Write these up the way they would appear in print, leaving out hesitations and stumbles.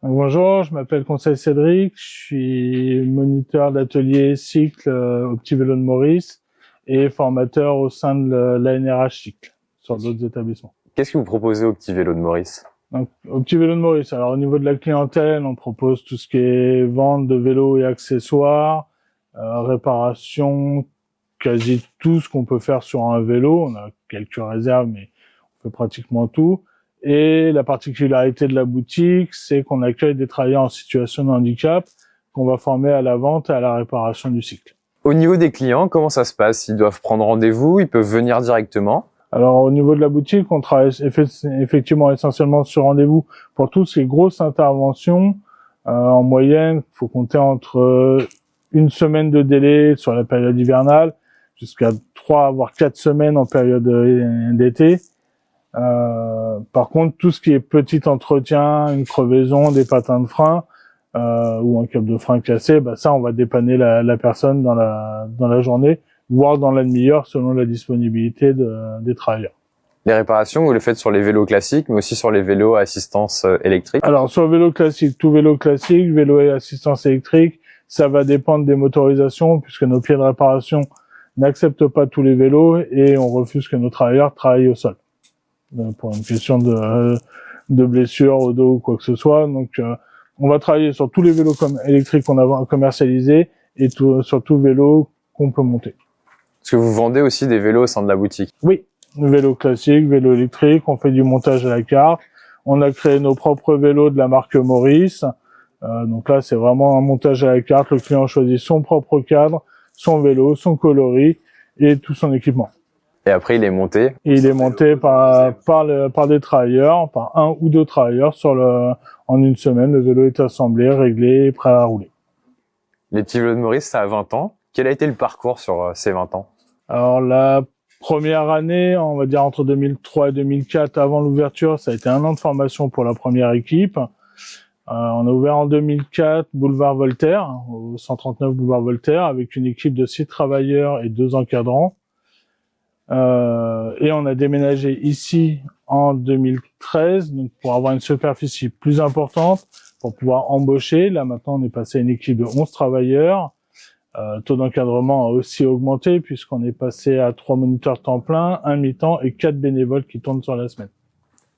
Bonjour, je m'appelle Conseil Cédric, je suis moniteur d'atelier cycle au Petit Vélo de Maurice et formateur au sein de l'ANRH Cycle sur d'autres établissements. Qu'est-ce que vous proposez au Petit Vélo de Maurice? Donc, au Petit Vélo de Maurice, alors au niveau de la clientèle, on propose tout ce qui est vente de vélos et accessoires, réparation, quasi tout ce qu'on peut faire sur un vélo. On a quelques réserves, mais on fait pratiquement tout. Et la particularité de la boutique, c'est qu'on accueille des travailleurs en situation de handicap qu'on va former à la vente et à la réparation du cycle. Au niveau des clients, comment ça se passe? Ils doivent prendre rendez-vous, ils peuvent venir directement? Alors au niveau de la boutique, on travaille effectivement essentiellement sur rendez-vous pour toutes ces grosses interventions. En moyenne, il faut compter entre une semaine de délai sur la période hivernale jusqu'à 3 voire 4 semaines en période d'été. Par contre, tout ce qui est petit entretien, une crevaison, des patins de frein ou un câble de frein cassé, ça on va dépanner la personne dans la journée, voire dans la demi-heure selon la disponibilité des travailleurs. Les réparations, vous les faites sur les vélos classiques, mais aussi sur les vélos à assistance électrique? Alors sur le vélo classique, tout vélo classique, vélo et assistance électrique, ça va dépendre des motorisations puisque nos pieds de réparation n'acceptent pas tous les vélos et on refuse que nos travailleurs travaillent au sol pour une question de blessure au dos ou quoi que ce soit. Donc on va travailler sur tous les vélos électriques qu'on a commercialisés et sur tout vélo qu'on peut monter. Est-ce que vous vendez aussi des vélos au sein de la boutique? Oui, vélo classique, vélo électrique, on fait du montage à la carte. On a créé nos propres vélos de la marque Maurice. Donc là, c'est vraiment un montage à la carte. Le client choisit son propre cadre, son vélo, son coloris et tout son équipement. Et après, il est monté? Et il est monté par des travailleurs, par un ou deux travailleurs en une semaine. Le vélo est assemblé, réglé et prêt à rouler. Les Petits Vélos de Maurice, ça a 20 ans. Quel a été le parcours sur ces 20 ans? Alors la première année, on va dire entre 2003 et 2004, avant l'ouverture, ça a été 1 an de formation pour la première équipe. On a ouvert en 2004 boulevard Voltaire, au 139 boulevard Voltaire, avec une équipe de 6 travailleurs et 2 encadrants. Et on a déménagé ici en 2013, donc pour avoir une superficie plus importante, pour pouvoir embaucher. Là maintenant, on est passé à une équipe de 11 travailleurs. Taux d'encadrement a aussi augmenté puisqu'on est passé à 3 moniteurs temps plein, 1 mi-temps et 4 bénévoles qui tournent sur la semaine.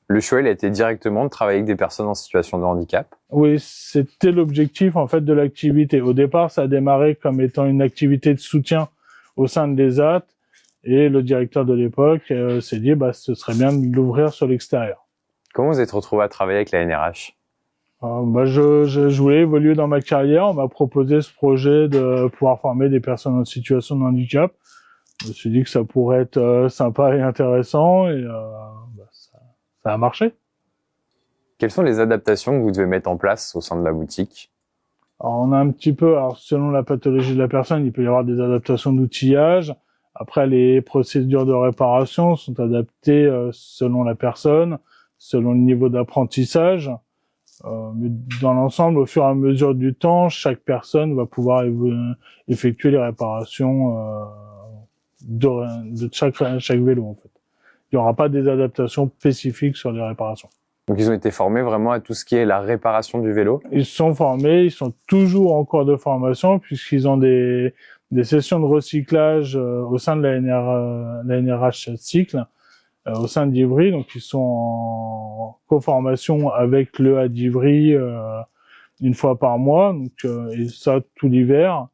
Le choix, il a été directement de travailler avec des personnes en situation de handicap? Oui, c'était l'objectif en fait de l'activité. Au départ, ça a démarré comme étant une activité de soutien au sein de l'ESAT et le directeur de l'époque s'est dit ce serait bien de l'ouvrir sur l'extérieur. Comment vous êtes retrouvé à travailler avec la NRH? Je voulais évoluer dans ma carrière. On m'a proposé ce projet de pouvoir former des personnes en situation de handicap. Je me suis dit que ça pourrait être sympa et intéressant et ça a marché. Quelles sont les adaptations que vous devez mettre en place au sein de la boutique? Alors, on a un petit peu, selon la pathologie de la personne, il peut y avoir des adaptations d'outillage. Après, les procédures de réparation sont adaptées selon la personne, selon le niveau d'apprentissage. Mais dans l'ensemble, au fur et à mesure du temps, chaque personne va pouvoir effectuer les réparations de chaque vélo en fait. Il n'y aura pas des adaptations spécifiques sur les réparations. Donc ils ont été formés vraiment à tout ce qui est la réparation du vélo? Ils sont formés, ils sont toujours en cours de formation puisqu'ils ont des sessions de recyclage au sein de la NRH Cycle, au sein d'Ivry. Donc ils sont en co-formation avec l'EA d'Ivry une fois par mois, et ça tout l'hiver.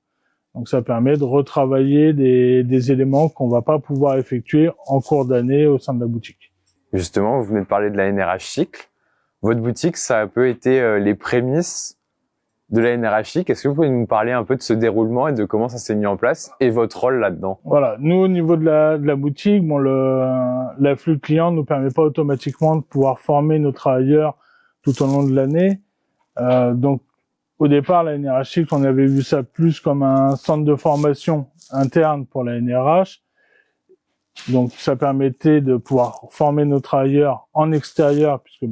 Donc ça permet de retravailler des éléments qu'on va pas pouvoir effectuer en cours d'année au sein de la boutique. Justement, vous venez de parler de la NRH Cycle. Votre boutique, ça a un peu été les prémices de la NRH Cycle. Est-ce que vous pouvez nous parler un peu de ce déroulement et de comment ça s'est mis en place et votre rôle là-dedans? Voilà, nous au niveau de la boutique, l'afflux de clients nous permet pas automatiquement de pouvoir former nos travailleurs tout au long de l'année. Donc au départ, la NRH Cycle, on avait vu ça plus comme un centre de formation interne pour la NRH. Donc ça permettait de pouvoir former nos travailleurs en extérieur, puisque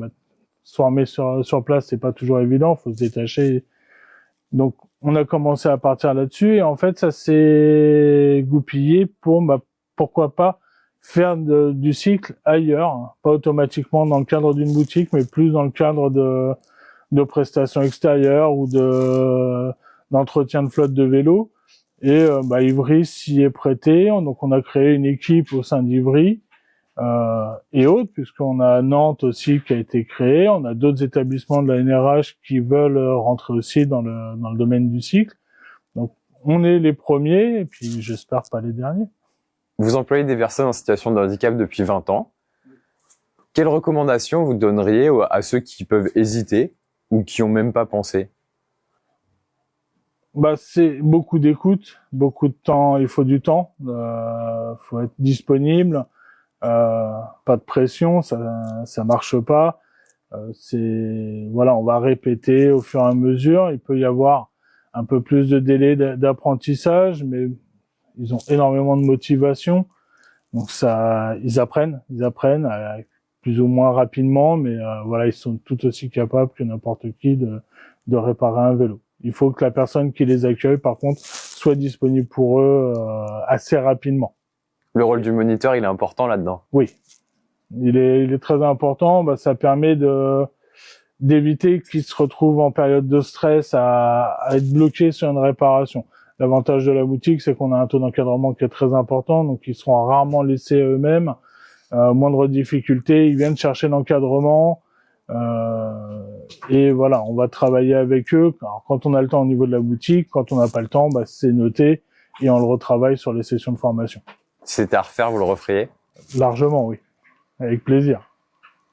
se former sur place, c'est pas toujours évident, faut se détacher. Donc on a commencé à partir là-dessus et en fait ça s'est goupillé pour pourquoi pas faire du cycle ailleurs, pas automatiquement dans le cadre d'une boutique, mais plus dans le cadre de prestations extérieures ou d'entretien de flotte de vélo. Et Ivry s'y est prêté. Donc on a créé une équipe au sein d'Ivry et autres, puisqu'on a Nantes aussi qui a été créée. On a d'autres établissements de la NRH qui veulent rentrer aussi dans le domaine du cycle. Donc on est les premiers et puis j'espère pas les derniers. Vous employez des personnes en situation de handicap depuis 20 ans. Quelles recommandations vous donneriez à ceux qui peuvent hésiter ou qui ont même pas pensé? C'est beaucoup d'écoute, beaucoup de temps. Il faut du temps, faut être disponible, pas de pression, ça marche pas. On va répéter au fur et à mesure. Il peut y avoir un peu plus de délai d'apprentissage, mais ils ont énormément de motivation, donc ils apprennent plus ou moins rapidement, mais ils sont tout aussi capables que n'importe qui de réparer un vélo. Il faut que la personne qui les accueille, par contre, soit disponible pour eux assez rapidement. Le rôle du moniteur, il est important là-dedans. Oui, il est très important. Ça permet d'éviter qu'ils se retrouvent en période de stress à être bloqués sur une réparation. L'avantage de la boutique, c'est qu'on a un taux d'encadrement qui est très important, donc ils seront rarement laissés à eux-mêmes. Moindre difficulté, ils viennent chercher l'encadrement. Et voilà, on va travailler avec eux. Alors, quand on a le temps au niveau de la boutique, quand on n'a pas le temps, c'est noté et on le retravaille sur les sessions de formation. Si c'était à refaire, vous le referiez? Largement, oui. Avec plaisir.